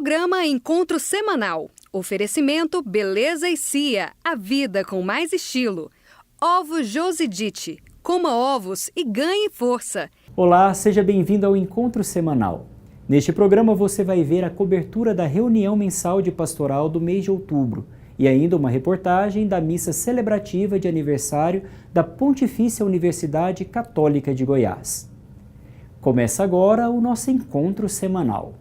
Programa Encontro Semanal. Oferecimento Beleza e Cia, a vida com mais estilo. Ovos Josidite. Coma ovos e ganhe força. Olá, seja bem-vindo ao Encontro Semanal. Neste programa você vai ver a cobertura da reunião mensal de pastoral do mês de outubro e ainda uma reportagem da missa celebrativa de aniversário da Pontifícia Universidade Católica de Goiás. Começa agora o nosso Encontro Semanal.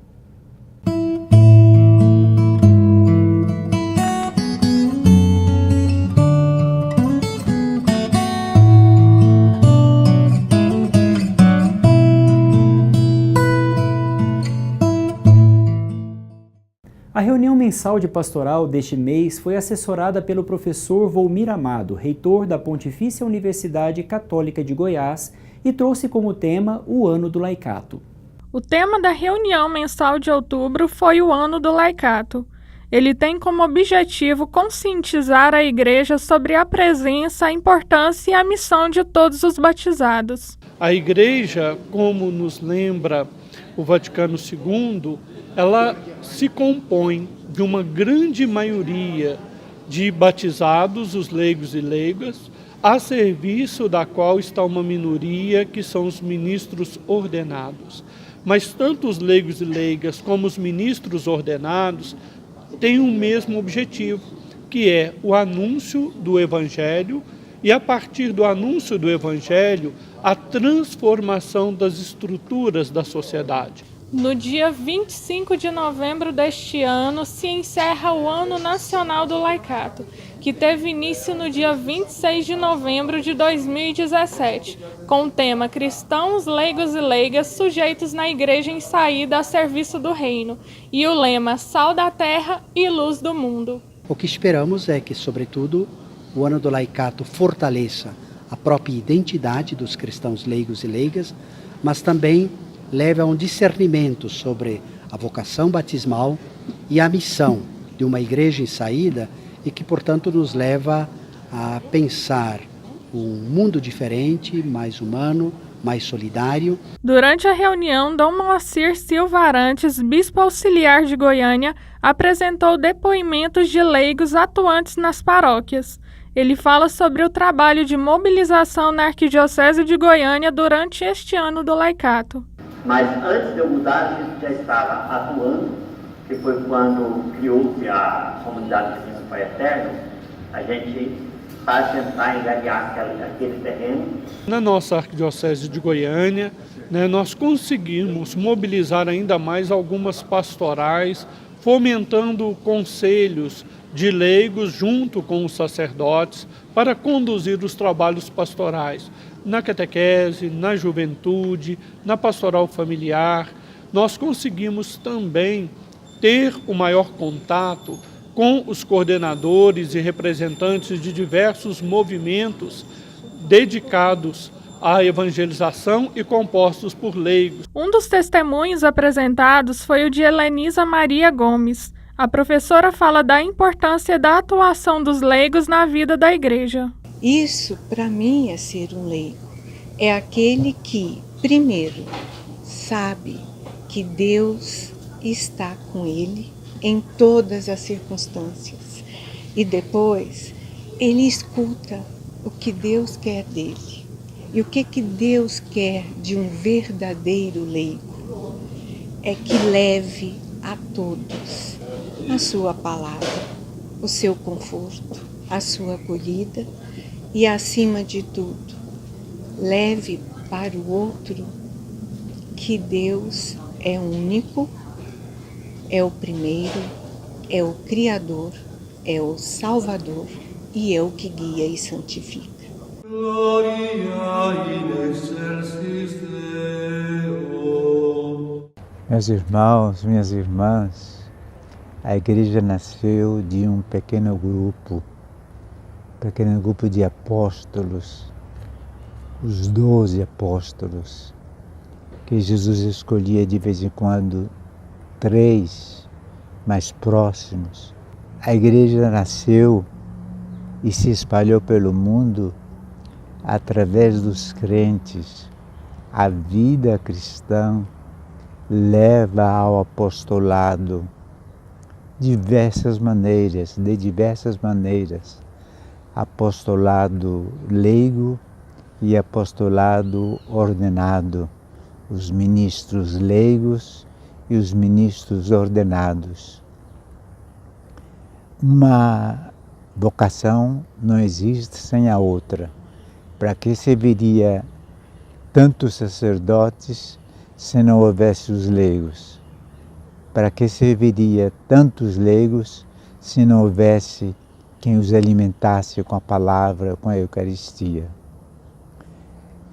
A reunião mensal de pastoral deste mês foi assessorada pelo professor Volmir Amado, reitor da Pontifícia Universidade Católica de Goiás, e trouxe como tema o Ano do Laicato. O tema da reunião mensal de outubro foi o Ano do Laicato. Ele tem como objetivo conscientizar a Igreja sobre a presença, a importância e a missão de todos os batizados. A Igreja, como nos lembra o Vaticano II, ela se compõe de uma grande maioria de batizados, os leigos e leigas, a serviço da qual está uma minoria que são os ministros ordenados. Mas tanto os leigos e leigas como os ministros ordenados têm o mesmo objetivo, que é o anúncio do Evangelho e, a partir do anúncio do Evangelho, a transformação das estruturas da sociedade. No dia 25 de novembro deste ano, se encerra o Ano Nacional do Laicato, que teve início no dia 26 de novembro de 2017, com o tema Cristãos, Leigos e Leigas sujeitos na Igreja em saída a serviço do Reino, e o lema Sal da Terra e Luz do Mundo. O que esperamos é que, sobretudo, o Ano do Laicato fortaleça a própria identidade dos cristãos leigos e leigas, mas também leve a um discernimento sobre a vocação batismal e a missão de uma igreja em saída e que, portanto, nos leva a pensar um mundo diferente, mais humano, mais solidário. Durante a reunião, Dom Moacir Silva Arantes, bispo auxiliar de Goiânia, apresentou depoimentos de leigos atuantes nas paróquias. Ele fala sobre o trabalho de mobilização na Arquidiocese de Goiânia durante este Ano do Laicato. Mas antes de eu mudar, a gente já estava atuando, que foi quando criou-se a comunidade Divino Pai Eterno, a gente vai tentar engariar aquele terreno. Na nossa Arquidiocese de Goiânia, nós conseguimos mobilizar ainda mais algumas pastorais, fomentando conselhos de leigos junto com os sacerdotes para conduzir os trabalhos pastorais. Na catequese, na juventude, na pastoral familiar, nós conseguimos também ter o maior contato com os coordenadores e representantes de diversos movimentos dedicados à evangelização e compostos por leigos. Um dos testemunhos apresentados foi o de Helenisa Maria Gomes. A professora fala da importância da atuação dos leigos na vida da igreja. Isso, para mim, é ser um leigo. É aquele que, primeiro, sabe que Deus está com ele em todas as circunstâncias. E depois, ele escuta o que Deus quer dele. E o que Deus quer de um verdadeiro leigo? É que leve a todos a sua palavra, o seu conforto, a sua acolhida e, acima de tudo, leve para o outro que Deus é único, é o primeiro, é o Criador, é o Salvador e é o que guia e santifica. Meus irmãos, minhas irmãs, a igreja nasceu de um pequeno grupo de apóstolos, os 12 apóstolos, que Jesus escolhia de vez em quando 3 mais próximos. A igreja nasceu e se espalhou pelo mundo através dos crentes. A vida cristã leva ao apostolado, diversas maneiras, de diversas maneiras, apostolado leigo e apostolado ordenado, os ministros leigos e os ministros ordenados. Uma vocação não existe sem a outra. Para que serviria tantos sacerdotes se não houvesse os leigos? Para que serviria tantos leigos se não houvesse quem os alimentasse com a palavra, com a Eucaristia?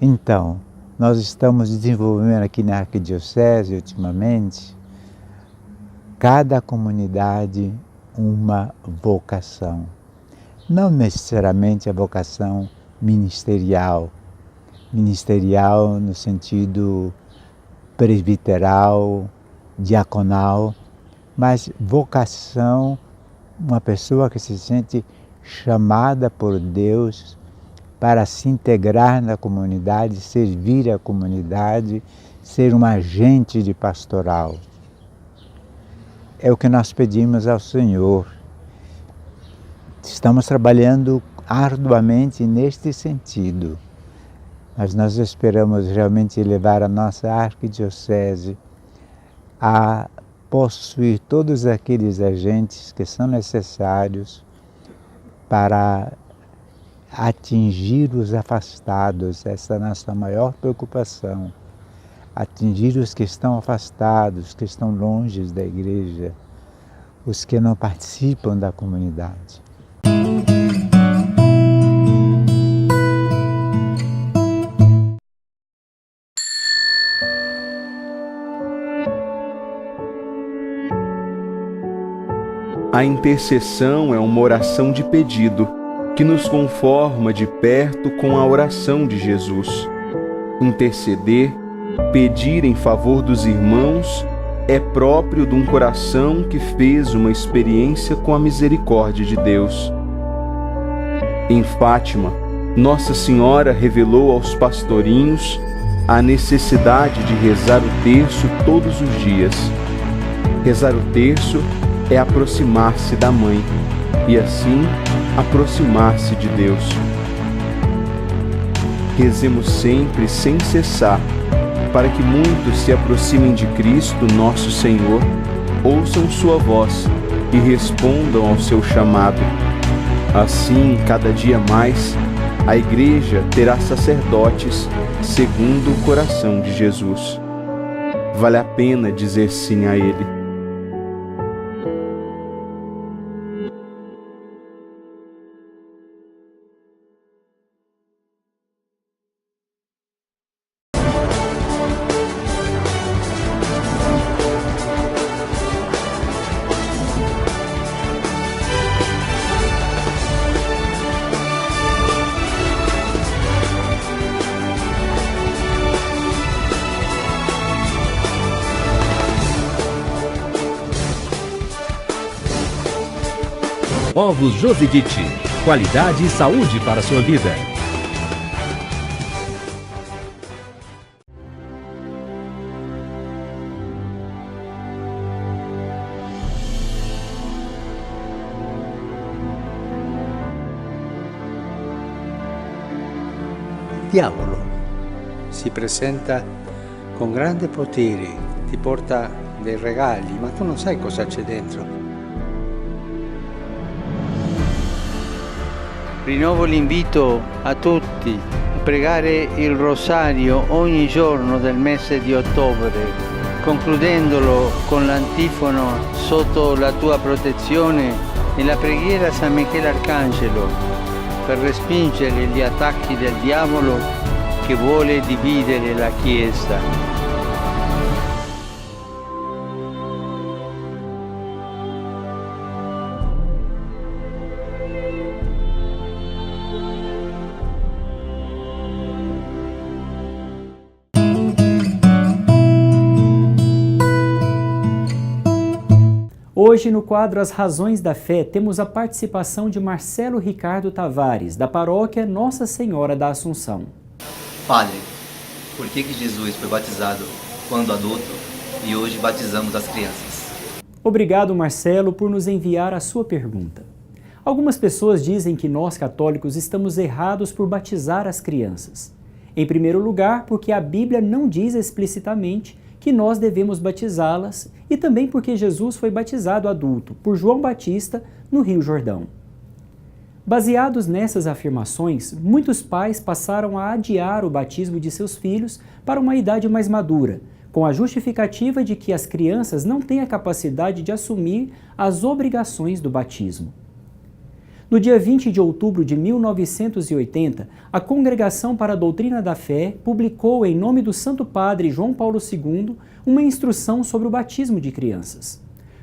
Então, nós estamos desenvolvendo aqui na Arquidiocese, ultimamente, cada comunidade uma vocação. Não necessariamente a vocação ministerial no sentido presbiteral, diaconal, mas vocação, uma pessoa que se sente chamada por Deus para se integrar na comunidade, servir a comunidade, ser um agente de pastoral. É o que nós pedimos ao Senhor. Estamos trabalhando arduamente neste sentido, mas nós esperamos realmente levar a nossa arquidiocese a possuir todos aqueles agentes que são necessários para atingir os afastados. Essa é a nossa maior preocupação, atingir os que estão afastados, que estão longe da igreja, os que não participam da comunidade. A intercessão é uma oração de pedido que nos conforma de perto com a oração de Jesus. Interceder, pedir em favor dos irmãos, é próprio de um coração que fez uma experiência com a misericórdia de Deus. Em Fátima, Nossa Senhora revelou aos pastorinhos a necessidade de rezar o terço todos os dias. Rezar o terço é aproximar-se da Mãe e, assim, aproximar-se de Deus. Rezemos sempre sem cessar, para que muitos se aproximem de Cristo, nosso Senhor, ouçam sua voz e respondam ao seu chamado. Assim, cada dia mais, a Igreja terá sacerdotes segundo o coração de Jesus. Vale a pena dizer sim a Ele. Ovos Josidite, qualidade e saúde para a sua vida. Il diavolo si presenta con grande potere, ti porta dei regali, ma tu non sai cosa c'è dentro. Rinnovo l'invito a tutti a pregare il rosario ogni giorno del mese di ottobre, concludendolo con l'antifono "Sotto la tua protezione" e la preghiera a San Michele Arcangelo per respingere gli attacchi del diavolo che vuole dividere la Chiesa. Hoje, no quadro As Razões da Fé, temos a participação de Marcelo Ricardo Tavares, da paróquia Nossa Senhora da Assunção. Padre, por que Jesus foi batizado quando adulto e hoje batizamos as crianças? Obrigado, Marcelo, por nos enviar a sua pergunta. Algumas pessoas dizem que nós, católicos, estamos errados por batizar as crianças. Em primeiro lugar, porque a Bíblia não diz explicitamente que nós devemos batizá-las e também porque Jesus foi batizado adulto por João Batista no Rio Jordão. Baseados nessas afirmações, muitos pais passaram a adiar o batismo de seus filhos para uma idade mais madura, com a justificativa de que as crianças não têm a capacidade de assumir as obrigações do batismo. No dia 20 de outubro de 1980, a Congregação para a Doutrina da Fé publicou, em nome do Santo Padre João Paulo II, uma instrução sobre o batismo de crianças.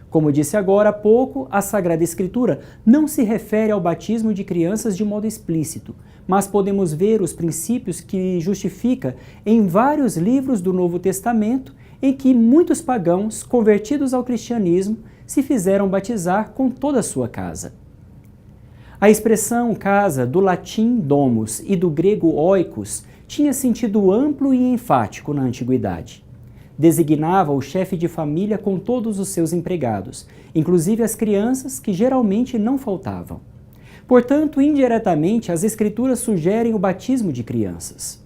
Como disse agora há pouco, a Sagrada Escritura não se refere ao batismo de crianças de modo explícito, mas podemos ver os princípios que justifica em vários livros do Novo Testamento, em que muitos pagãos, convertidos ao cristianismo, se fizeram batizar com toda a sua casa. A expressão casa, do latim domus e do grego oikos, tinha sentido amplo e enfático na antiguidade. Designava o chefe de família com todos os seus empregados, inclusive as crianças, que geralmente não faltavam. Portanto, indiretamente, as Escrituras sugerem o batismo de crianças.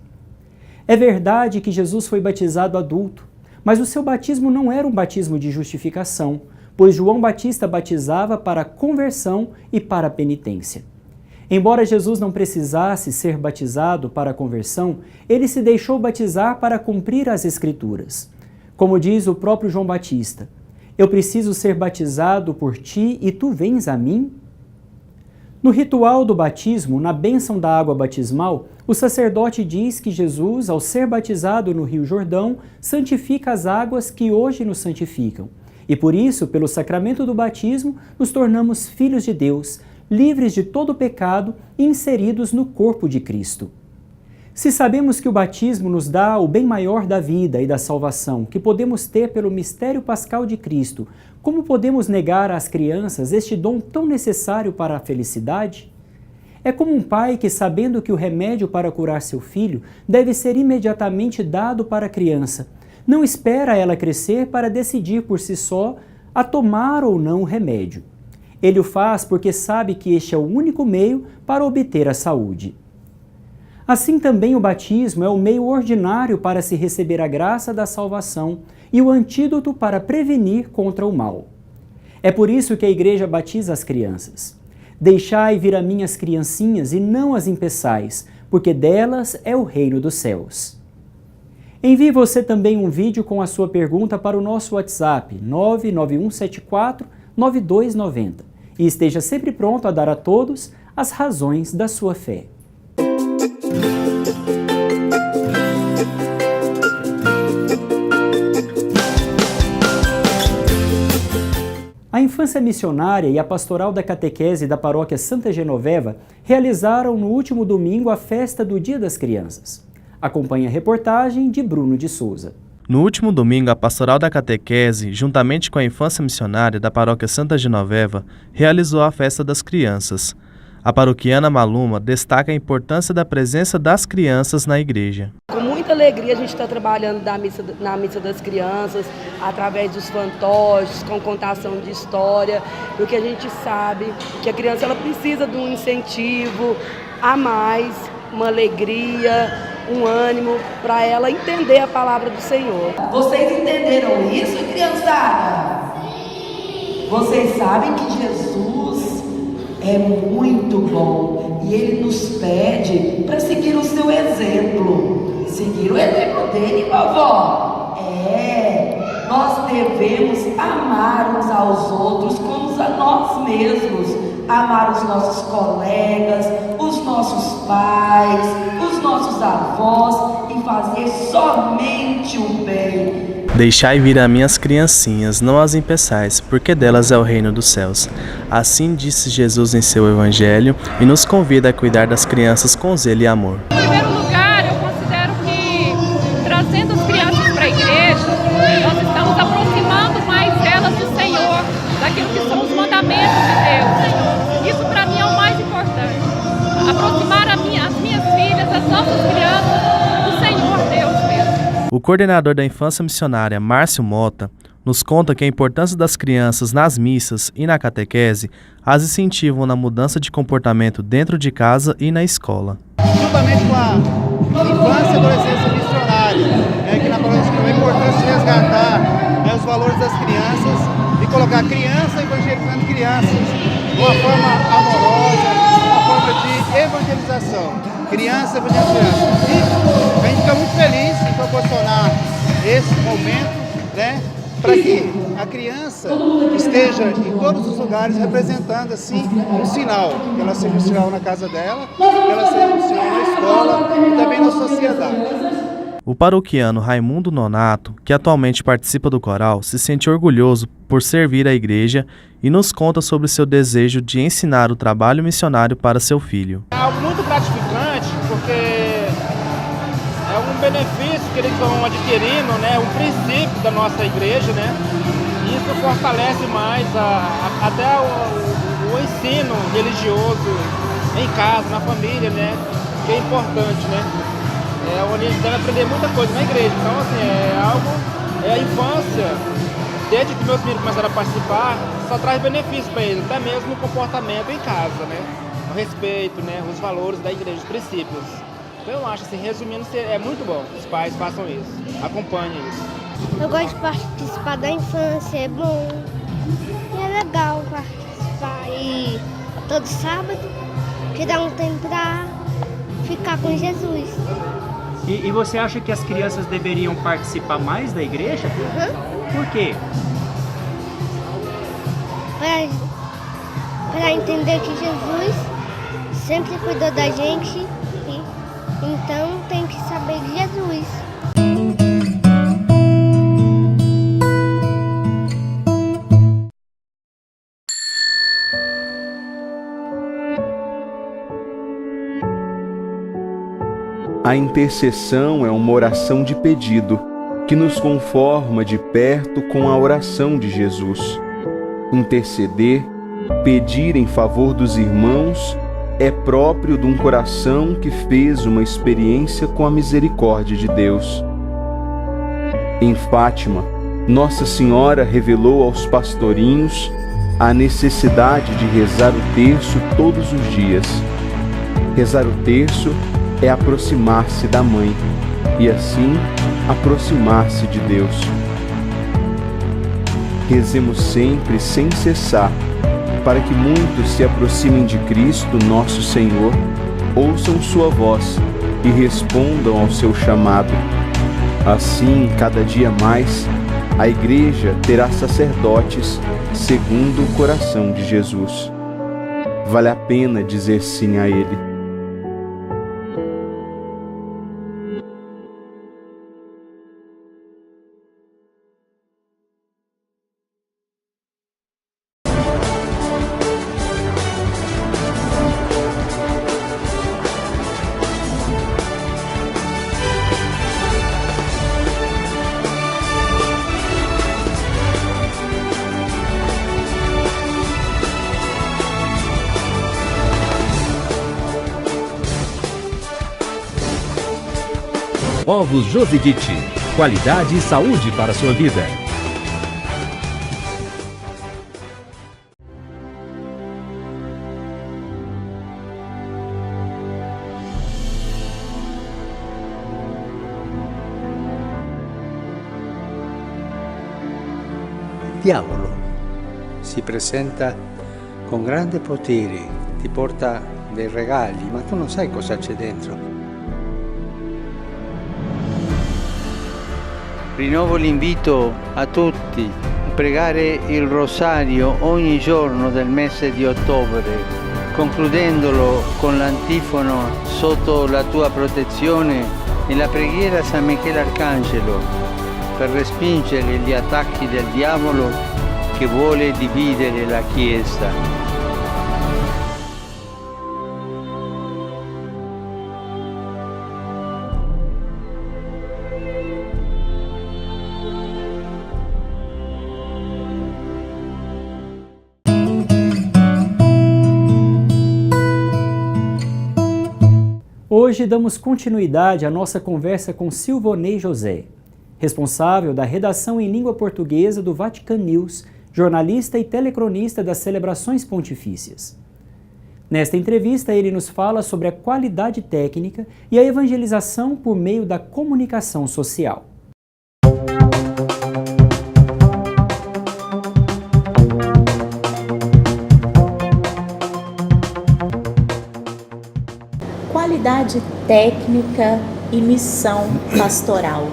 É verdade que Jesus foi batizado adulto, mas o seu batismo não era um batismo de justificação, pois João Batista batizava para conversão e para penitência. Embora Jesus não precisasse ser batizado para a conversão, ele se deixou batizar para cumprir as Escrituras. Como diz o próprio João Batista, eu preciso ser batizado por ti e tu vens a mim? No ritual do batismo, na bênção da água batismal, o sacerdote diz que Jesus, ao ser batizado no Rio Jordão, santifica as águas que hoje nos santificam. E por isso, pelo sacramento do batismo, nos tornamos filhos de Deus, livres de todo pecado e inseridos no corpo de Cristo. Se sabemos que o batismo nos dá o bem maior da vida e da salvação que podemos ter pelo mistério pascal de Cristo, como podemos negar às crianças este dom tão necessário para a felicidade? É como um pai que, sabendo que o remédio para curar seu filho deve ser imediatamente dado para a criança, não espera ela crescer para decidir por si só a tomar ou não o remédio. Ele o faz porque sabe que este é o único meio para obter a saúde. Assim também o batismo é o meio ordinário para se receber a graça da salvação e o antídoto para prevenir contra o mal. É por isso que a Igreja batiza as crianças. Deixai vir a mim as criancinhas e não as impeçais, porque delas é o reino dos céus. Envie você também um vídeo com a sua pergunta para o nosso WhatsApp 99174-9290 e esteja sempre pronto a dar a todos as razões da sua fé. A Infância Missionária e a Pastoral da Catequese da Paróquia Santa Genoveva realizaram no último domingo a festa do Dia das Crianças. Acompanhe a reportagem de Bruno de Souza. No último domingo, a Pastoral da Catequese, juntamente com a Infância Missionária da Paróquia Santa Genoveva, realizou a festa das crianças. A paroquiana Maluma destaca a importância da presença das crianças na igreja. Com muita alegria a gente está trabalhando na missa das crianças, através dos fantoches, com contação de história, porque a gente sabe que a criança ela precisa de um incentivo a mais, uma alegria, um ânimo para ela entender a palavra do Senhor. Vocês entenderam isso, criançada? Vocês sabem que Jesus é muito bom e Ele nos pede para seguir o seu exemplo. Seguir o exemplo dele, vovó. Nós devemos amar uns aos outros como a nós mesmos. Amar os nossos colegas, os nossos pais, os nossos avós e fazer somente o bem. Deixai vir a mim as criancinhas, não as impeçais, porque delas é o reino dos céus. Assim disse Jesus em seu evangelho e nos convida a cuidar das crianças com zelo e amor. Em primeiro lugar, eu considero que trazendo as crianças para a igreja, nós estamos aproximando mais elas do Senhor, daquilo que são os mandamentos de Deus. Isso para mim é o mais importante. Aproximar as minhas filhas, as nossas crianças, do Senhor Deus mesmo. O coordenador da Infância Missionária, Márcio Mota, nos conta que a importância das crianças nas missas e na catequese as incentivam na mudança de comportamento dentro de casa e na escola. Juntamente com a infância e adolescência missionária, que na palavra é importante resgatar os valores das crianças e colocar criança evangelizando crianças de uma forma amorosa, uma forma de evangelização. Criança evangelizando criança. E a gente fica muito feliz em proporcionar esse momento, para que a criança esteja em todos os lugares representando assim um sinal, que ela seja um sinal na casa dela, que ela seja um sinal na escola e também na sociedade. O paroquiano Raimundo Nonato, que atualmente participa do coral, se sente orgulhoso por servir a igreja e nos conta sobre seu desejo de ensinar o trabalho missionário para seu filho. É algo muito gratificante, porque é um benefício que eles vão adquirindo, um princípio da nossa igreja, E isso fortalece mais até o ensino religioso em casa, na família, que é importante, onde eles devem aprender muita coisa na igreja. Então, assim, é a infância, desde que meus filhos começaram a participar, só traz benefícios para eles, até mesmo no comportamento em casa, O respeito, os valores da igreja, os princípios. Então eu acho, assim, resumindo, é muito bom que os pais façam isso, acompanhem isso. Eu gosto de participar da infância, é bom, e é legal participar. E todo sábado, que dá um tempo para ficar com Jesus. E você acha que as crianças deveriam participar mais da igreja? Por quê? Para entender que Jesus sempre cuidou da gente, então tem que saber de Jesus. A intercessão é uma oração de pedido que nos conforma de perto com a oração de Jesus. Interceder, pedir em favor dos irmãos, é próprio de um coração que fez uma experiência com a misericórdia de Deus. Em Fátima, Nossa Senhora revelou aos pastorinhos a necessidade de rezar o terço todos os dias. Rezar o terço é aproximar-se da Mãe e, assim, aproximar-se de Deus. Rezemos sempre sem cessar, para que muitos se aproximem de Cristo, nosso Senhor, ouçam sua voz e respondam ao seu chamado. Assim, cada dia mais, a Igreja terá sacerdotes segundo o coração de Jesus. Vale a pena dizer sim a Ele. Ovos Josidite. Qualidade e saúde para a sua vida. Diavolo si presenta con grande potere, ti porta dei regali, ma tu non sai cosa c'è dentro. Rinnovo l'invito a tutti a pregare il rosario ogni giorno del mese di ottobre, concludendolo con l'antifono sotto la tua protezione e la preghiera a San Michele Arcangelo per respingere gli attacchi del diavolo che vuole dividere la Chiesa. Hoje damos continuidade à nossa conversa com Silvonei José. responsável da redação em língua portuguesa do Vatican News, jornalista e telecronista das celebrações pontifícias. Nesta entrevista, ele nos fala sobre a qualidade técnica e a evangelização por meio da comunicação social. Qualidade técnica e missão pastoral.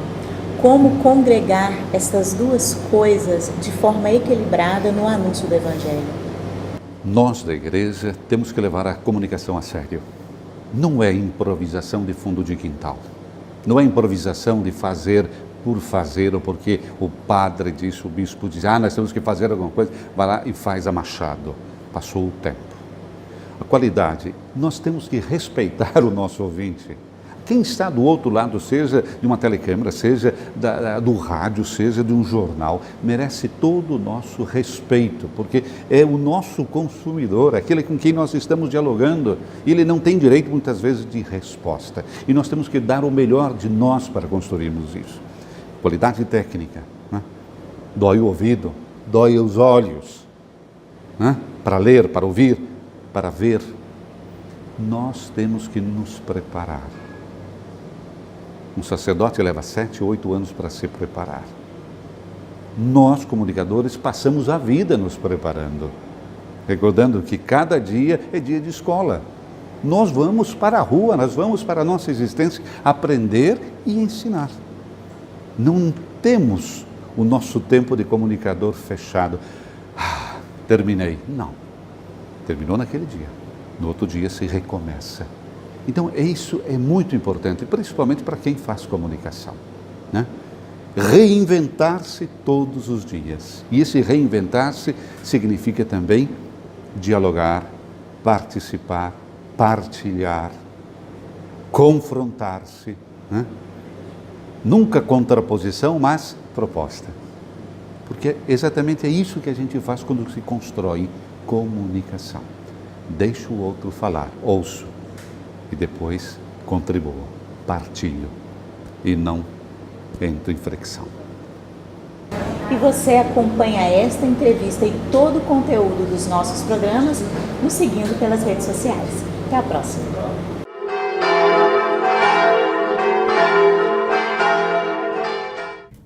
Como congregar essas duas coisas de forma equilibrada no anúncio do Evangelho? Nós da igreja temos que levar a comunicação a sério. Não é improvisação de fundo de quintal. Não é improvisação de fazer por fazer ou porque o padre disse, o bispo diz, nós temos que fazer alguma coisa, vai lá e faz a machado. Passou o tempo. A qualidade, nós temos que respeitar o nosso ouvinte. Quem está do outro lado, seja de uma telecâmera, seja do rádio, seja de um jornal, merece todo o nosso respeito, porque é o nosso consumidor, aquele com quem nós estamos dialogando. Ele não tem direito, muitas vezes, de resposta. E nós temos que dar o melhor de nós para construirmos isso. Qualidade técnica, né? Dói o ouvido, dói os olhos, né? Para ler, para ouvir, para ver. Nós temos que nos preparar. Um sacerdote leva 7, 8 anos para se preparar. Nós, comunicadores, passamos a vida nos preparando, recordando que cada dia é dia de escola. Nós vamos para a rua, nós vamos para a nossa existência aprender e ensinar. Não temos o nosso tempo de comunicador fechado. Terminei. Não. Terminou naquele dia. No outro dia se recomeça. Então, isso é muito importante, principalmente para quem faz comunicação, né? Reinventar-se todos os dias. E esse reinventar-se significa também dialogar, participar, partilhar, confrontar-se, né? Nunca contraposição, mas proposta. Porque exatamente é isso que a gente faz quando se constrói comunicação. Deixa o outro falar, ouço. E depois contribuo, partilho e não entro em fricção. E você acompanha esta entrevista e todo o conteúdo dos nossos programas nos seguindo pelas redes sociais. Até a próxima.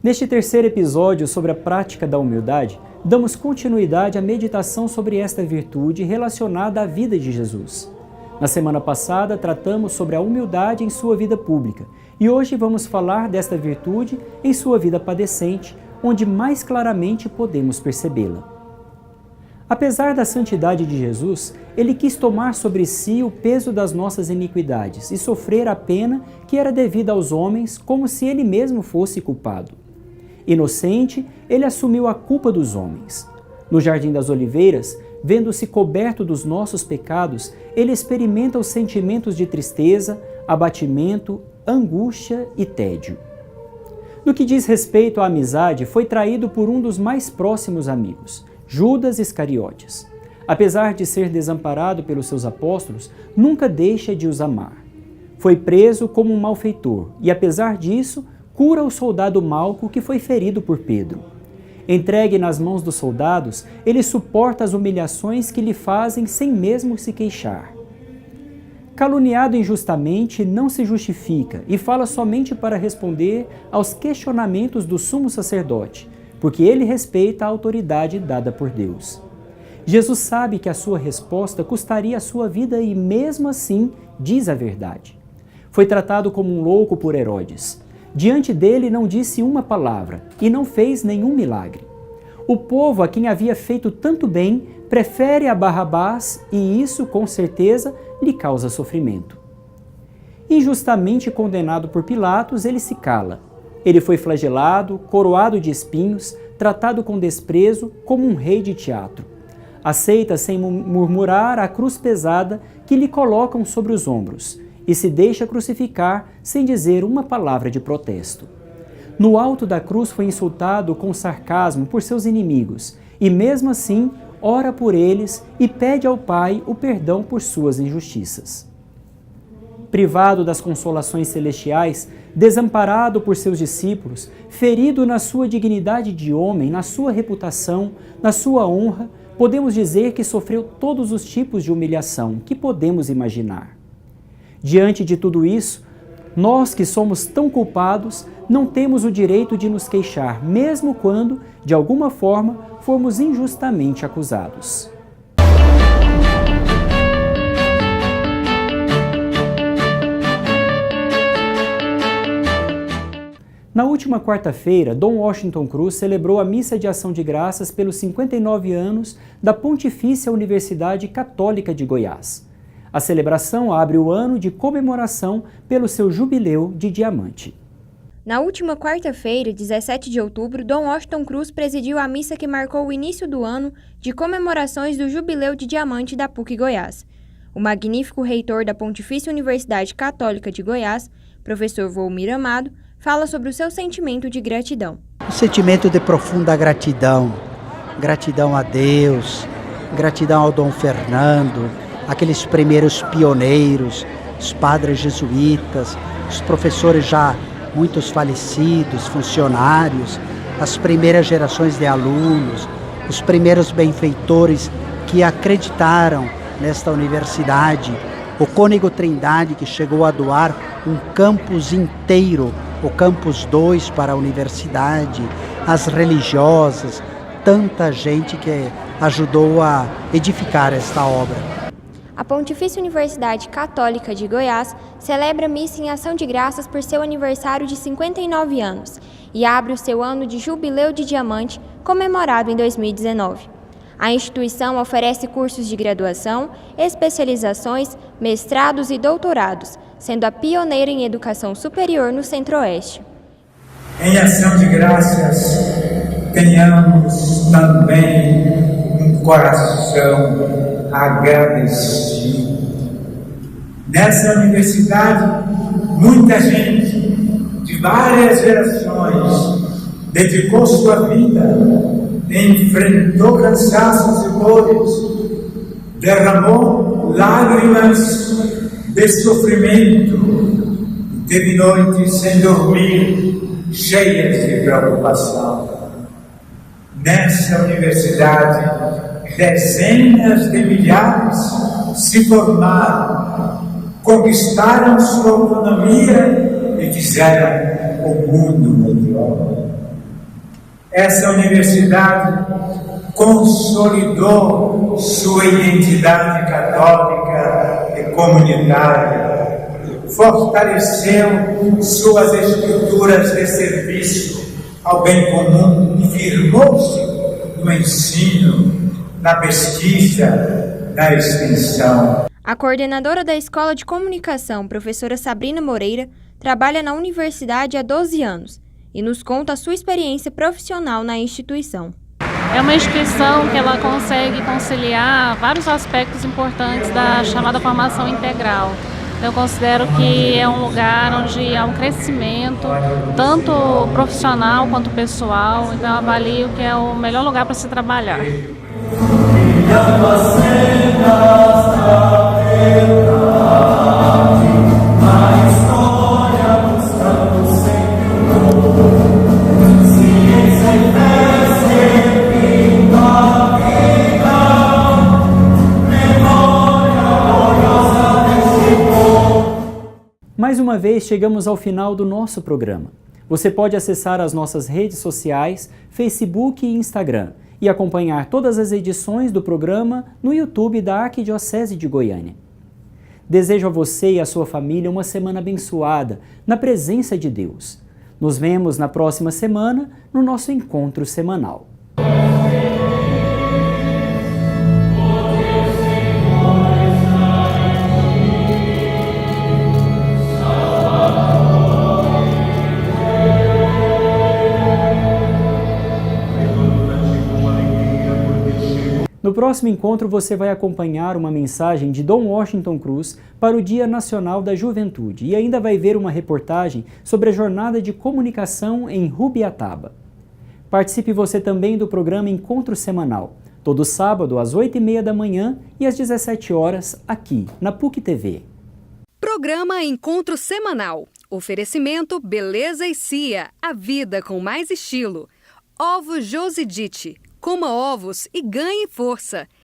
Neste terceiro episódio sobre a prática da humildade, damos continuidade à meditação sobre esta virtude relacionada à vida de Jesus. Na semana passada, tratamos sobre a humildade em sua vida pública e hoje vamos falar desta virtude em sua vida padecente, onde mais claramente podemos percebê-la. Apesar da santidade de Jesus, ele quis tomar sobre si o peso das nossas iniquidades e sofrer a pena que era devida aos homens, como se ele mesmo fosse culpado. Inocente, ele assumiu a culpa dos homens. No Jardim das Oliveiras, vendo-se coberto dos nossos pecados, ele experimenta os sentimentos de tristeza, abatimento, angústia e tédio. No que diz respeito à amizade, foi traído por um dos mais próximos amigos, Judas Iscariotes. Apesar de ser desamparado pelos seus apóstolos, nunca deixa de os amar. Foi preso como um malfeitor e, apesar disso, cura o soldado Malco que foi ferido por Pedro. Entregue nas mãos dos soldados, ele suporta as humilhações que lhe fazem sem mesmo se queixar. Caluniado injustamente, não se justifica e fala somente para responder aos questionamentos do sumo sacerdote, porque ele respeita a autoridade dada por Deus. Jesus sabe que a sua resposta custaria a sua vida e, mesmo assim, diz a verdade. Foi tratado como um louco por Herodes. Diante dele não disse uma palavra e não fez nenhum milagre. O povo a quem havia feito tanto bem prefere a Barrabás e isso, com certeza, lhe causa sofrimento. Injustamente condenado por Pilatos, ele se cala. Ele foi flagelado, coroado de espinhos, tratado com desprezo como um rei de teatro. Aceita sem murmurar a cruz pesada que lhe colocam sobre os ombros e se deixa crucificar sem dizer uma palavra de protesto. No alto da cruz foi insultado com sarcasmo por seus inimigos e, mesmo assim, ora por eles e pede ao Pai o perdão por suas injustiças. Privado das consolações celestiais, Desamparado por seus discípulos, ferido na sua dignidade de homem, na sua reputação, na sua honra, podemos dizer que sofreu todos os tipos de humilhação que podemos imaginar. Diante de tudo isso, nós que somos tão culpados, não temos o direito de nos queixar, mesmo quando, de alguma forma, formos injustamente acusados. Na última quarta-feira, Dom Washington Cruz celebrou a Missa de Ação de Graças pelos 59 anos da Pontifícia Universidade Católica de Goiás. A celebração abre o ano de comemoração pelo seu jubileu de diamante. Na última quarta-feira, 17 de outubro, Dom Washington Cruz presidiu a missa que marcou o início do ano de comemorações do jubileu de diamante da PUC Goiás. O magnífico reitor da Pontifícia Universidade Católica de Goiás, professor Volmir Amado, fala sobre o seu sentimento de gratidão. Um sentimento de profunda gratidão. Gratidão a Deus, gratidão ao Dom Fernando, aqueles primeiros pioneiros, os padres jesuítas, os professores já muitos falecidos, funcionários, as primeiras gerações de alunos, os primeiros benfeitores que acreditaram nesta universidade, o Cônego Trindade, que chegou a doar um campus inteiro, o Campus 2 para a universidade, as religiosas, tanta gente que ajudou a edificar esta obra. A Pontifícia Universidade Católica de Goiás celebra a missa em ação de graças por seu aniversário de 59 anos e abre o seu ano de jubileu de diamante, comemorado em 2019. A instituição oferece cursos de graduação, especializações, mestrados e doutorados, sendo a pioneira em educação superior no Centro-Oeste. Em ação de graças, tenhamos também um coração agradecido. Nessa universidade, muita gente de várias gerações dedicou sua vida, enfrentou cansaços e dores, derramou lágrimas de sofrimento, teve noites sem dormir, cheias de preocupação. Nessa universidade, dezenas de milhares se formaram, conquistaram sua autonomia e fizeram o mundo melhor. Essa universidade consolidou sua identidade católica e comunitária, fortaleceu suas estruturas de serviço ao bem comum e firmou-se no ensino, na pesquisa, na extensão. A coordenadora da Escola de Comunicação, professora Sabrina Moreira, trabalha na universidade há 12 anos e nos conta a sua experiência profissional na instituição. É uma instituição que ela consegue conciliar vários aspectos importantes da chamada formação integral. Eu considero que é um lugar onde há um crescimento, tanto profissional quanto pessoal, então eu avalio que é o melhor lugar para se trabalhar. Mais uma vez, chegamos ao final do nosso programa. Você pode acessar as nossas redes sociais, Facebook e Instagram, e acompanhar todas as edições do programa no YouTube da Arquidiocese de Goiânia. Desejo a você e a sua família uma semana abençoada, na presença de Deus. Nos vemos na próxima semana, no nosso encontro semanal. No próximo encontro você vai acompanhar uma mensagem de Dom Washington Cruz para o Dia Nacional da Juventude e ainda vai ver uma reportagem sobre a jornada de comunicação em Rubiataba. Participe você também do programa Encontro Semanal, todo sábado às 8h30 da manhã e às 17 horas aqui na PUC TV. Programa Encontro Semanal. Oferecimento Beleza e Cia, a vida com mais estilo. Ovos Josidite, coma ovos e ganhe força.